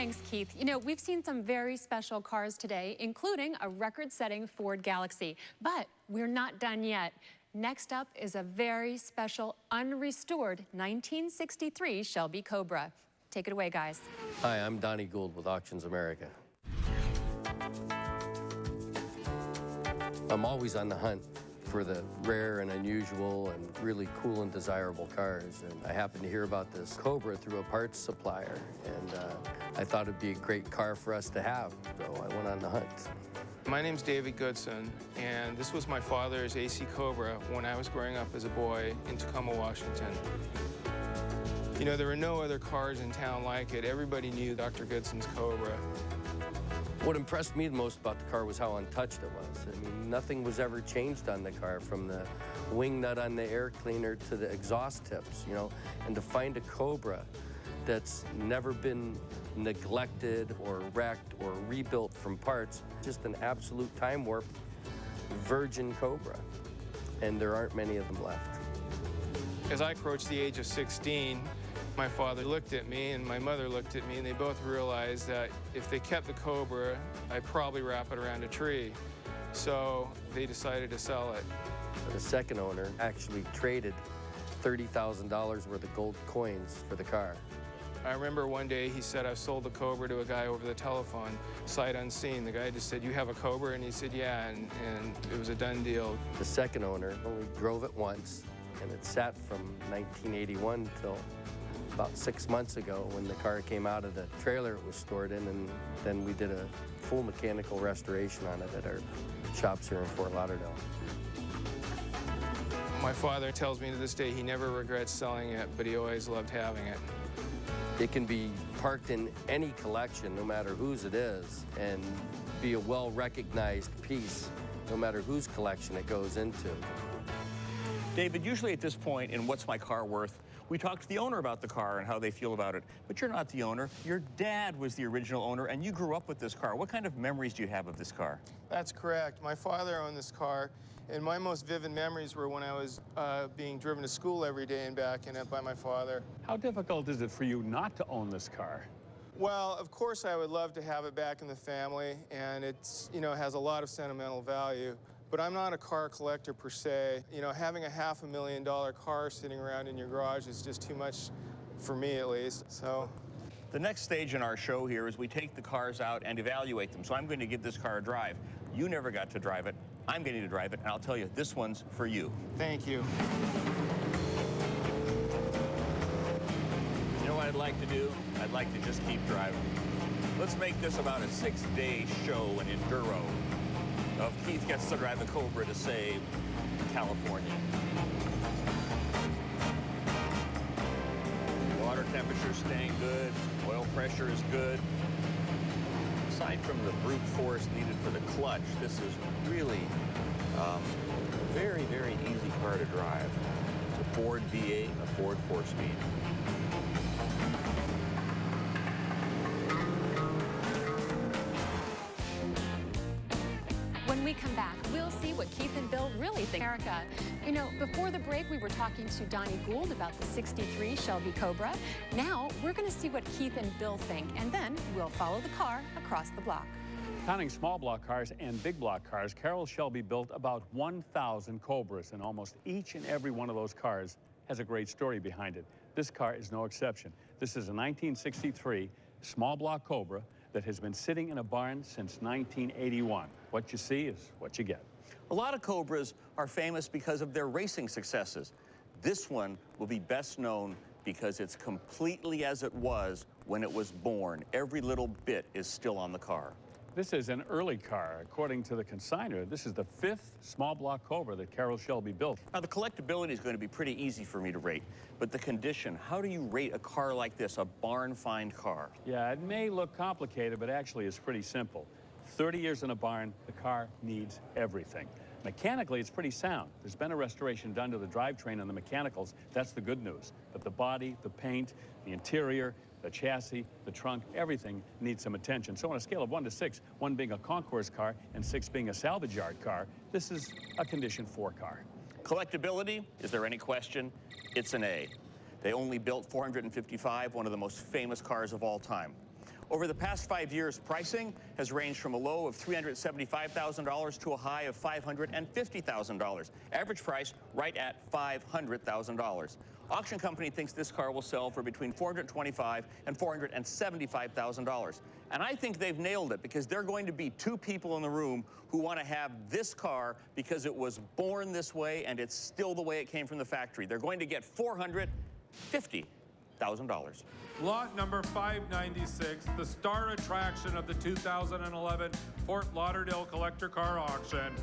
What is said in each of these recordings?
Thanks, Keith. You know, we've seen some very special cars today, including a record-setting Ford Galaxy. But we're not done yet. Next up is a very special, unrestored 1963 Shelby Cobra. Take it away, guys. Hi, I'm Donnie Gould with Auctions America. I'm always on the hunt for the rare and unusual and really cool and desirable cars. And I happened to hear about this Cobra through a parts supplier. And I thought it'd be a great car for us to have. So I went on the hunt. My name's David Goodson, and this was my father's AC Cobra when I was growing up as a boy in Tacoma, Washington. You know, there were no other cars in town like it. Everybody knew Dr. Goodson's Cobra. What impressed me the most about the car was how untouched it was. I mean, nothing was ever changed on the car, from the wing nut on the air cleaner to the exhaust tips, you know. And to find a Cobra that's never been neglected or wrecked or rebuilt from parts, just an absolute time warp virgin Cobra. And there aren't many of them left. As I approached the age of 16, my father looked at me and my mother looked at me, and they both realized that if they kept the Cobra, I'd probably wrap it around a tree. So they decided to sell it. The second owner actually traded $30,000 worth of gold coins for the car. I remember one day he said, "I've sold the Cobra to a guy over the telephone, sight unseen." The guy just said, "You have a Cobra?" And he said, "Yeah," and it was a done deal. The second owner only drove it once, and it sat from 1981 till about 6 months ago when the car came out of the trailer it was stored in, and then we did a full mechanical restoration on it at our shops here in Fort Lauderdale. My father tells me to this day he never regrets selling it, but he always loved having it. It can be parked in any collection, no matter whose it is, and be a well-recognized piece, no matter whose collection it goes into. David, usually at this point in What's My Car Worth, we talk to the owner about the car and how they feel about it. But you're not the owner. Your dad was the original owner, and you grew up with this car. What kind of memories do you have of this car? That's correct. My father owned this car, and my most vivid memories were when I was being driven to school every day and back in it by my father. How difficult is it for you not to own this car? Well, of course I would love to have it back in the family, and it's, you know, has a lot of sentimental value. But I'm not a car collector per se. You know, having a $500,000 car sitting around in your garage is just too much for me, at least. So The next stage in our show here is we take the cars out and evaluate them. So I'm going to give this car a drive. You never got to drive it. I'm getting to drive it, and I'll tell you, this one's for you. Thank you. You know what I'd like to do? I'd like to just keep driving. Let's make this about a 6-day show in enduro of Keith gets to drive the Cobra to save California. Water temperature's staying good, oil pressure is good. Aside from the brute force needed for the clutch, this is really a very, very easy car to drive. It's a Ford V8 and a Ford 4-speed. When we come back, we'll see what Keith and Bill really think. America. You know, before the break, we were talking to Donnie Gould about the '63 Shelby Cobra. Now, we're going to see what Keith and Bill think, and then we'll follow the car across the block. Counting small block cars and big block cars, Carroll Shelby built about 1,000 Cobras, and almost each and every one of those cars has a great story behind it. This car is no exception. This is a 1963 small block Cobra that has been sitting in a barn since 1981. What you see is what you get. A lot of Cobras are famous because of their racing successes. This one will be best known because it's completely as it was when it was born. Every little bit is still on the car. This is an early car. According to the consignor, this is the 5th small block Cobra that Carroll Shelby built. Now, the collectability is going to be pretty easy for me to rate, but the condition, how do you rate a car like this, a barn-find car? Yeah, it may look complicated, but actually it's pretty simple. 30 years in a barn, the car needs everything. Mechanically, it's pretty sound. There's been a restoration done to the drivetrain and the mechanicals. That's the good news. But the body, the paint, the interior, the chassis, the trunk, everything needs some attention. So on a scale of 1 to 6, 1 being a concours car and 6 being a salvage yard car, this is a condition 4 car. Collectability, is there any question? It's an A. They only built 455, one of the most famous cars of all time. Over the past 5 years, pricing has ranged from a low of $375,000 to a high of $550,000. Average price right at $500,000. Auction company thinks this car will sell for between $425,000 and $475,000. And I think they've nailed it, because there are going to be two people in the room who want to have this car because it was born this way and it's still the way it came from the factory. They're going to get $450,000. Lot number 596, the star attraction of the 2011 Fort Lauderdale Collector Car Auction,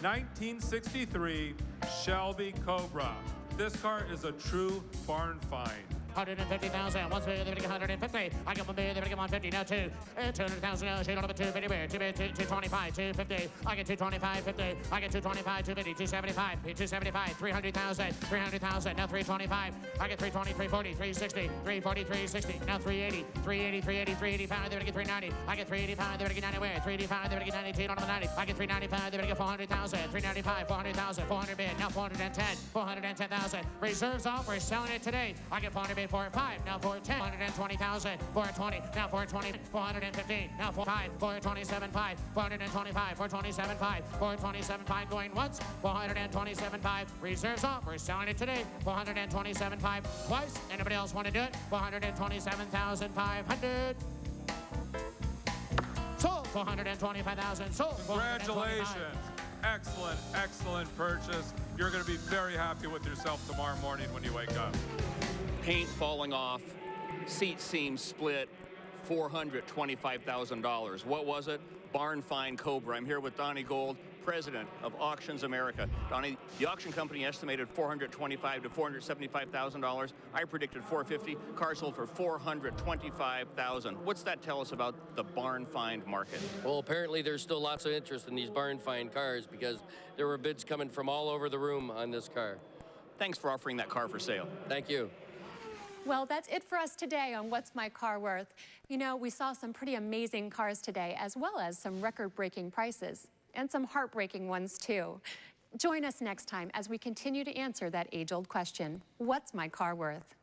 1963 Shelby Cobra. This car is a true barn find. 150,000. Once bigger, they 150. I get 1 billion, they get 150. Now 200,000. No, shade on number 250. Where? 225, 250. I get 225, 50. I get 225, 250, 275, 275, 300,000, 300,000. Now 325. I get 320, 340, 360, 340, 360. Now 380, 380, 380, 385. They're gonna get 390. I get 385. They're gonna get 90. Where? 385. They're gonna get 92 on number 90. I get 395. They're gonna get 400,000. 395, 400,000, 400 bid. Now 410, 410,000. Reserves off. We're selling it today. I get 400 bid. 405, now 410, 420,000, 420, now 420, 415, now 45, 427.5, 425, 427.5, 427.5 going once, 427.5, reserves off, we're selling it today, 427.5 twice. Anybody else want to do it? 427,500. Sold. 425,000. Sold. Congratulations. Excellent, excellent purchase. You're going to be very happy with yourself tomorrow morning when you wake up. Paint falling off, seat seams split, $425,000. What was it? Barn find Cobra. I'm here with Donnie Gold, president of Auctions America. Donnie, the auction company estimated $425,000 to $475,000. I predicted $450,000. Car sold for $425,000. What's that tell us about the barn find market? Well, apparently there's still lots of interest in these barn find cars, because there were bids coming from all over the room on this car. Thanks for offering that car for sale. Thank you. Well, that's it for us today on What's My Car Worth. You know, we saw some pretty amazing cars today, as well as some record-breaking prices, and some heartbreaking ones too. Join us next time as we continue to answer that age-old question, what's my car worth?